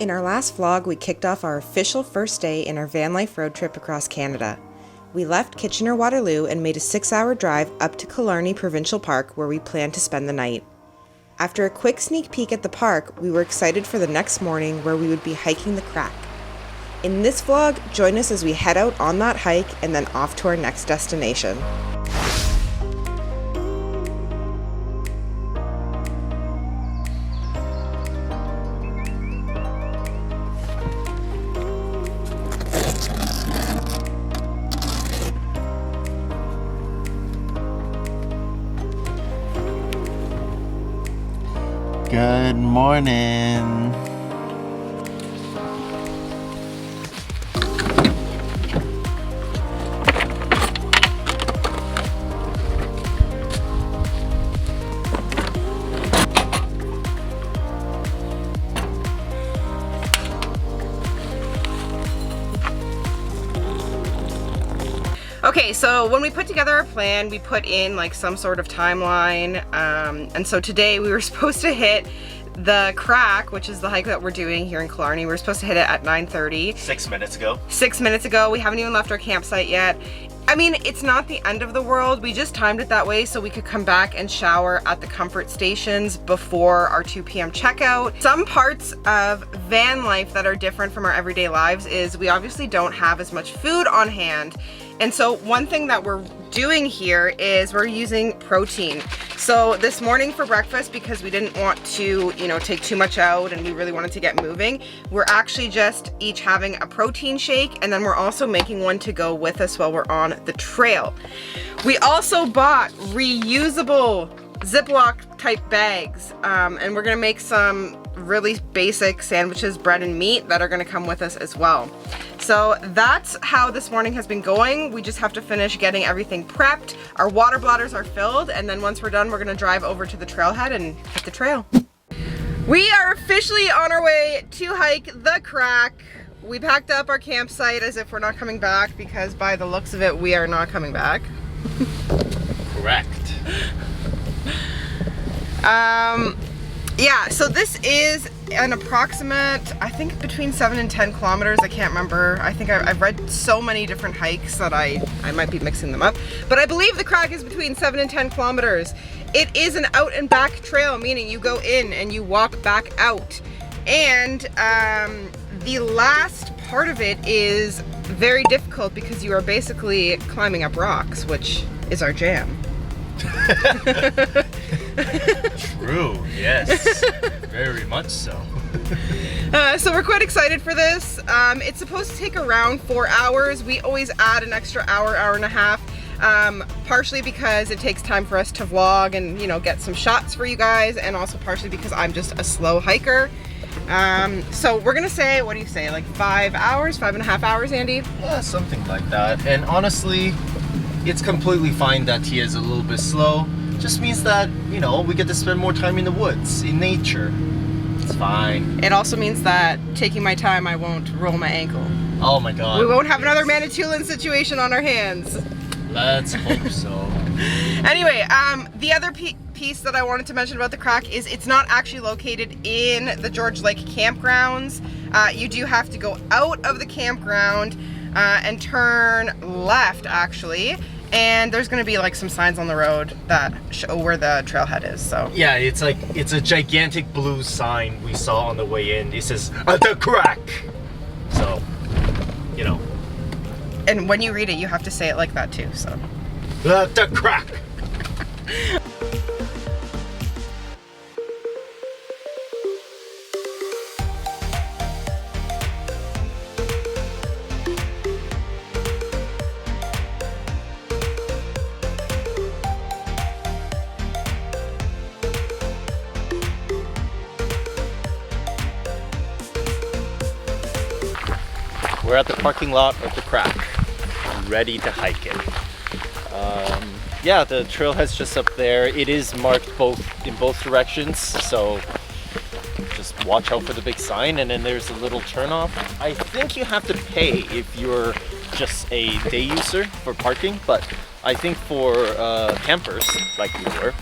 In our last vlog, we kicked off our official first day in our Vanlife road trip across Canada. We left Kitchener-Waterloo and made a 6-hour drive up to Killarney Provincial Park where we planned to spend the night. After a quick sneak peek at the park, we were excited for the next morning where we would be hiking the Crack. In this vlog, join us as we head out on that hike and then off to our next destination. Good morning. Okay, so when we put together our plan, we put in like some sort of timeline, and so today we were supposed to hit the Crack, which is the hike that we're doing here in Killarney. We were supposed to hit it at 9:30. 6 minutes ago. 6 minutes ago. We haven't even left our campsite yet. I mean, it's not the end of the world. We just timed it that way so we could come back and shower at the comfort stations before our 2 p.m. checkout. Some parts of van life that are different from our everyday lives is we obviously don't have as much food on hand. And so one thing that we're doing here is we're using protein. So this morning for breakfast, because we didn't want to, take too much out and we really wanted to get moving, we're actually just each having a protein shake, and then we're also making one to go with us while we're on the trail. We also bought reusable Ziploc type bags, and we're gonna make some really basic sandwiches, bread and meat, that are gonna come with us as well. So that's how this morning has been going. We just have to finish getting everything prepped. Our water bladders are filled, and then once we're done, we're gonna drive over to the trailhead and hit the trail. We are officially on our way to hike the Crack. We packed up our campsite as if we're not coming back, because by the looks of it, we are not coming back. Correct. Yeah, so this is an approximate, I think between 7 and 10 kilometers. I can't remember. I think I've read so many different hikes that I might be mixing them up. But I believe the Crack is between 7 and 10 kilometers. It is an out and back trail, meaning you go in and you walk back out. And the last part of it is very difficult because you are basically climbing up rocks, which is our jam. True, yes. Very much so. So we're quite excited for this. It's supposed to take around 4 hours. We always add an extra hour, hour and a half, partially because it takes time for us to vlog and get some shots for you guys, and also partially because I'm just a slow hiker. So we're gonna say, what do you say, like 5 hours, 5.5 hours, Andy? Yeah, something like that. And honestly, it's completely fine that he is a little bit slow. Just means that, we get to spend more time in the woods, in nature. It's fine. It also means that taking my time, I won't roll my ankle. Oh my god. We won't have another Manitoulin situation on our hands. Let's hope so. Anyway, the other piece that I wanted to mention about the Crack is it's not actually located in the George Lake campgrounds. You do have to go out of the campground and turn left, actually. And there's gonna be like some signs on the road that show where the trailhead is, so. Yeah, it's a gigantic blue sign we saw on the way in. It says, the Crack. So, And when you read it, you have to say it like that too, so. The Crack. We're at the parking lot of the Crack, ready to hike it. Yeah, the trailhead's just up there. It is marked in both directions, so just watch out for the big sign, and then there's a little turnoff. I think you have to pay if you're just a day user for parking, but I think for campers like we were,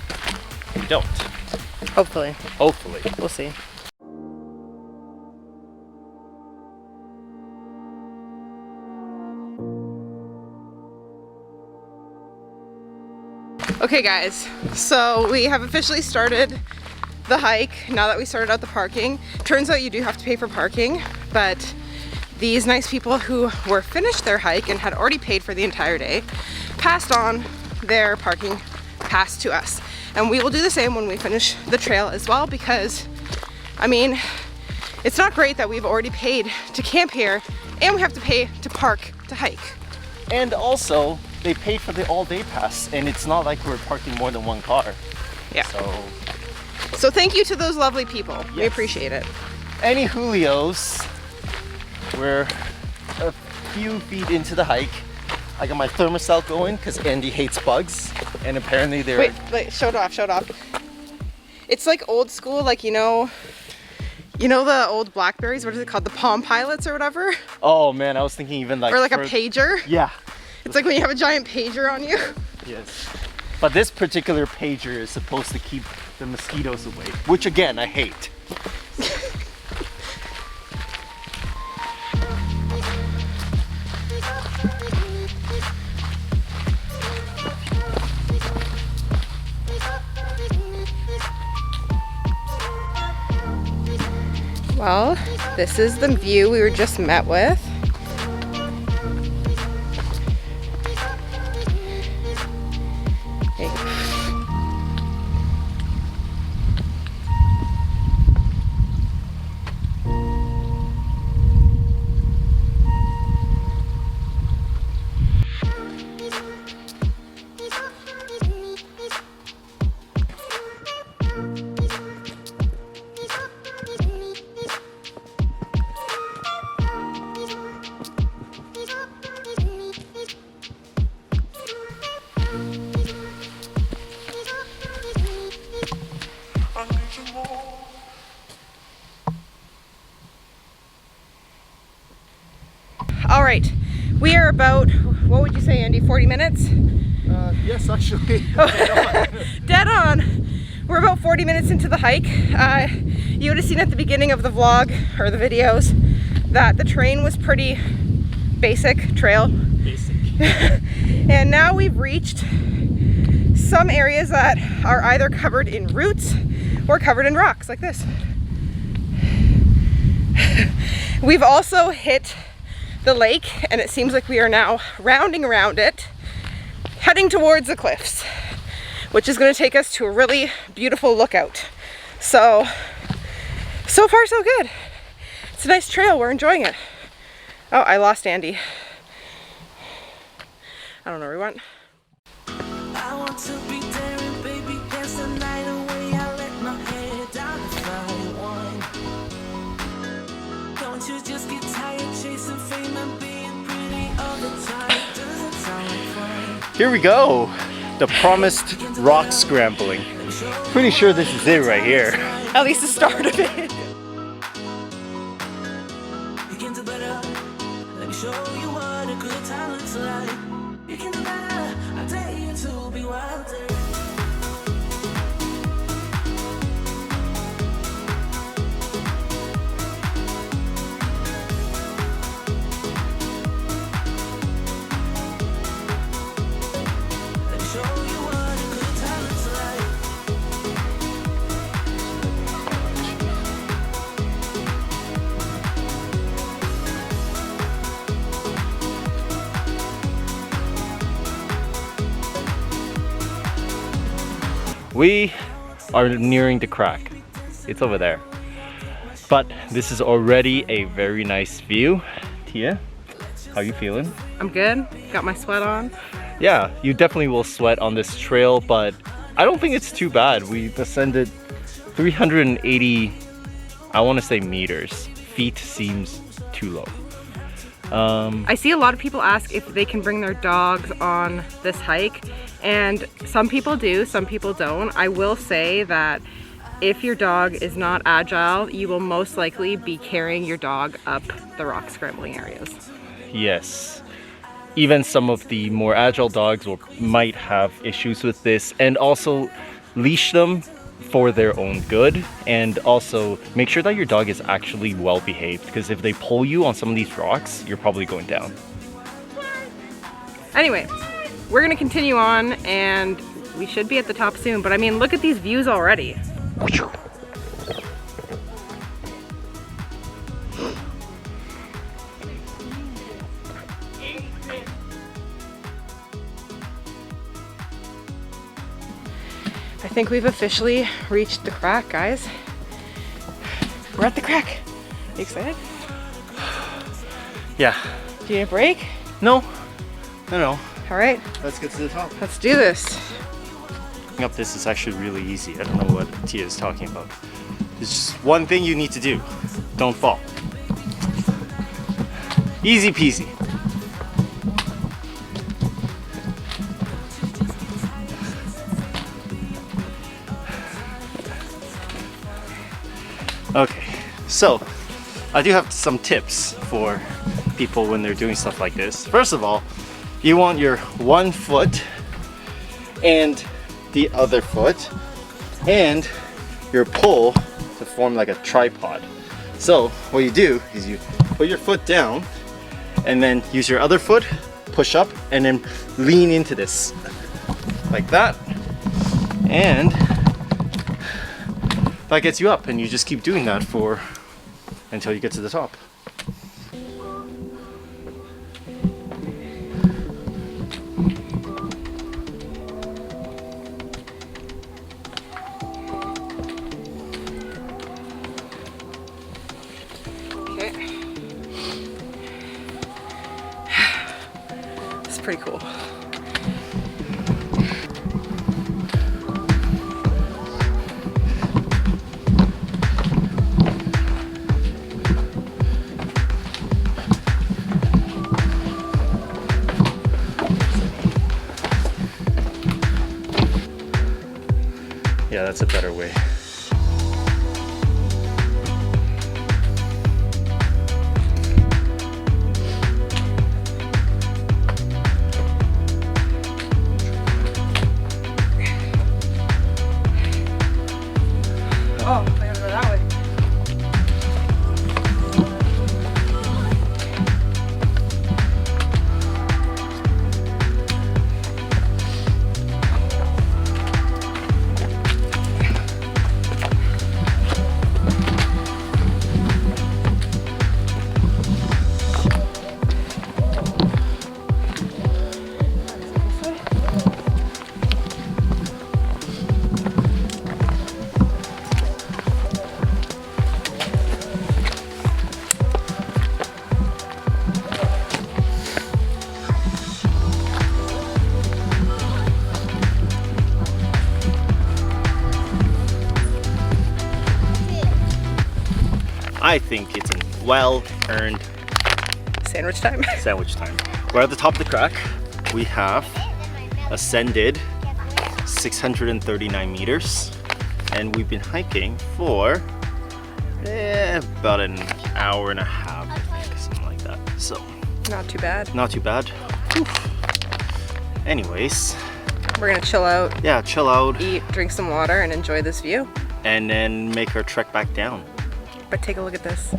we don't. Hopefully. Hopefully. We'll see. Okay guys, so we have officially started the hike now that we sorted out the parking. Turns out you do have to pay for parking, but these nice people who were finished their hike and had already paid for the entire day passed on their parking pass to us. And we will do the same when we finish the trail as well, because I mean, it's not great that we've already paid to camp here and we have to pay to park to hike. And also, they paid for the all-day pass, and it's not like we're parking more than one car. Yeah. So thank you to those lovely people. Yes. We appreciate it. Any Julios, we're a few feet into the hike. I got my thermostat going because Andy hates bugs, and apparently they're... Wait, show it off. It's like old school, like you know the old Blackberries, what is it called? The Palm Pilots or whatever? Oh man, I was thinking even like... Or like a pager? Yeah. It's like when you have a giant pager on you. Yes. But this particular pager is supposed to keep the mosquitoes away, which again, I hate. Well, this is the view we were just met with. All right, we are about, what would you say, Andy, 40 minutes? Yes, actually. Dead on. We're about 40 minutes into the hike. You would have seen at the beginning of the vlog, or the videos, that the terrain was pretty basic trail. Basic. And now we've reached some areas that are either covered in roots or covered in rocks, like this. We've also hit the lake, and it seems like we are now rounding around it, heading towards the cliffs, which is going to take us to a really beautiful lookout. So far so good. It's a nice trail, we're enjoying it. Oh, I lost Andy. I don't know where he went. I want to be daring, baby, dance the night away. I let my head down if I want. Don't you just get tired chasing fame and being pretty all the time? Doesn't sound like fun. Here we go. The promised rock scrambling. Pretty sure this is it right here. At least the start of it. You can do better. Let me show you what a good time looks like. You can do better. I dare you to be wilder. Let me show you what a good time looks like. We are nearing the crack. It's over there. But this is already a very nice view. Tia, how you feeling? I'm good. Got my sweat on. Yeah, you definitely will sweat on this trail, but I don't think it's too bad. We descended 380, I want to say meters. Feet seems too low. I see a lot of people ask if they can bring their dogs on this hike, and some people do, some people don't. I will say that if your dog is not agile, you will most likely be carrying your dog up the rock scrambling areas. Yes. Even some of the more agile dogs might have issues with this, and also leash them for their own good, and also make sure that your dog is actually well behaved, because if they pull you on some of these rocks, you're probably going down. Anyway, we're gonna continue on, and We should be at the top soon, but I mean, look at these views already. I think we've officially reached the crack, guys. We're at the crack. You excited? Yeah. Do you need a break? No. No. All right, Let's get to the top. let's do this. Up this is actually really easy. I don't know what Tia is talking about. There's just one thing you need to do. Don't fall. Easy peasy. Okay, so I do have some tips for people when they're doing stuff like this. First of all, you want your one foot and the other foot and your pole to form like a tripod. So what you do is you put your foot down and then use your other foot, push up, and then lean into this like that, and that gets you up, and you just keep doing that for until you get to the top. Okay. It's pretty cool. Yeah, that's a better way. Oh, I gotta go that way. I think it's a well-earned Sandwich time. sandwich time. We're at the top of the crack. We have ascended 639 meters, and we've been hiking for about an hour and a half, I think, something like that. So Not too bad. not too bad. Whew. Anyways, We're gonna chill out, yeah, chill out, eat, drink some water, and enjoy this view. and then make our trek back down. But take a look at this.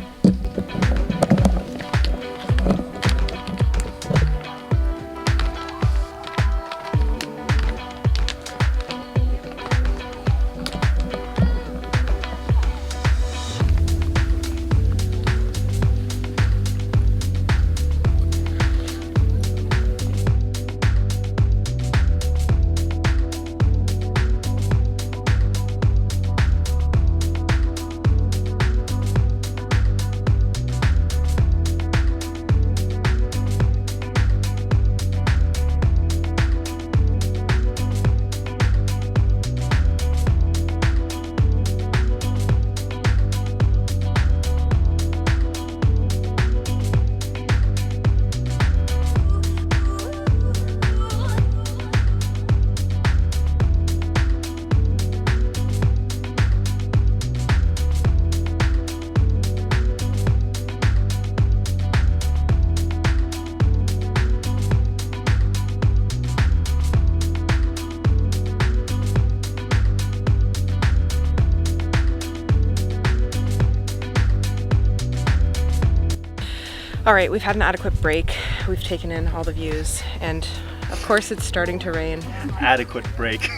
All right, we've had an adequate break. We've taken in all the views, and Of course it's starting to rain. Adequate break.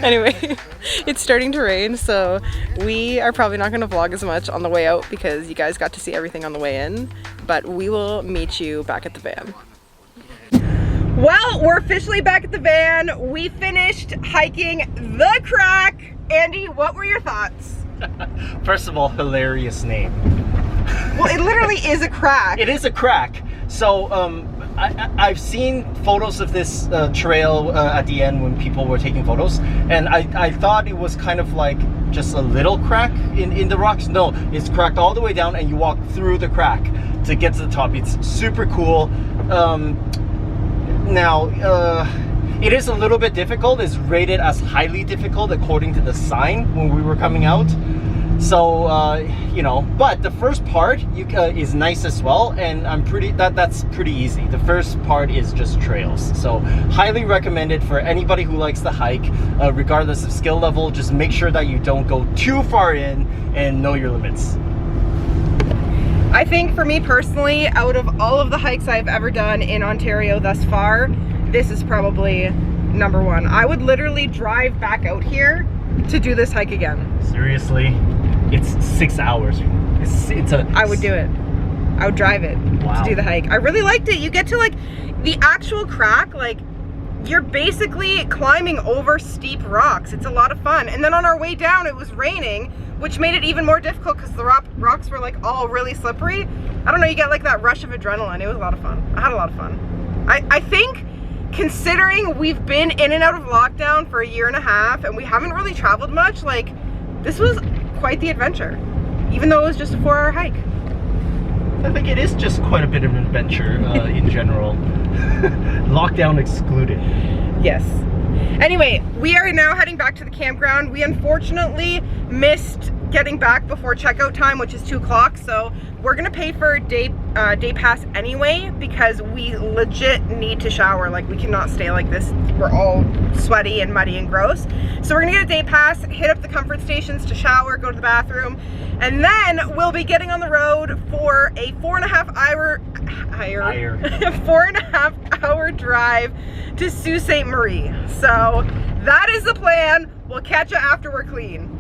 Anyway, it's starting to rain, so we are probably not going to vlog as much on the way out because you guys got to see everything on the way in, but we will meet you back at the van. Well, we're officially back at the van. We finished hiking the crack. Andy, what were your thoughts? First of all, hilarious name. Well, it literally is a crack. It is a crack. So I've seen photos of this trail at the end when people were taking photos, and I thought it was kind of like just a little crack in the rocks. No, it's cracked all the way down, and you walk through the crack to get to the top. It's super cool. Now, it is a little bit difficult. It's rated as highly difficult according to the sign when we were coming out. So, you know, but the first part is nice as well, and that's pretty easy. The first part is just trails. So, highly recommended for anybody who likes to hike, regardless of skill level. Just make sure that you don't go too far in and know your limits. I think for me personally, out of all of the hikes I've ever done in Ontario thus far, this is probably number one. I would literally drive back out here to do this hike again. Seriously, it's 6 hours. I would do it. I would drive it Wow. to do the hike. I really liked it. You get to like the actual crack, like you're basically climbing over steep rocks. It's a lot of fun. And then on our way down, it was raining, which made it even more difficult because the rocks were like all really slippery. I don't know, you get like that rush of adrenaline. It was a lot of fun. I had a lot of fun. I think considering we've been in and out of lockdown for 1.5 years and we haven't really traveled much, like this was quite the adventure, even though it was just a 4-hour hike. I think it is just quite a bit of an adventure in general. Lockdown excluded. Yes. Anyway, we are now heading back to the campground. We unfortunately missed getting back before checkout time, which is 2 o'clock, so we're gonna pay for a day pass anyway because we legit need to shower. Like, we cannot stay like this. We're all sweaty and muddy and gross. So we're gonna get a day pass, hit up the comfort stations to shower, go to the bathroom, and then we'll be getting on the road for a 4.5 hour drive to Sault Ste. Marie. So that is the plan. We'll catch you after we're clean.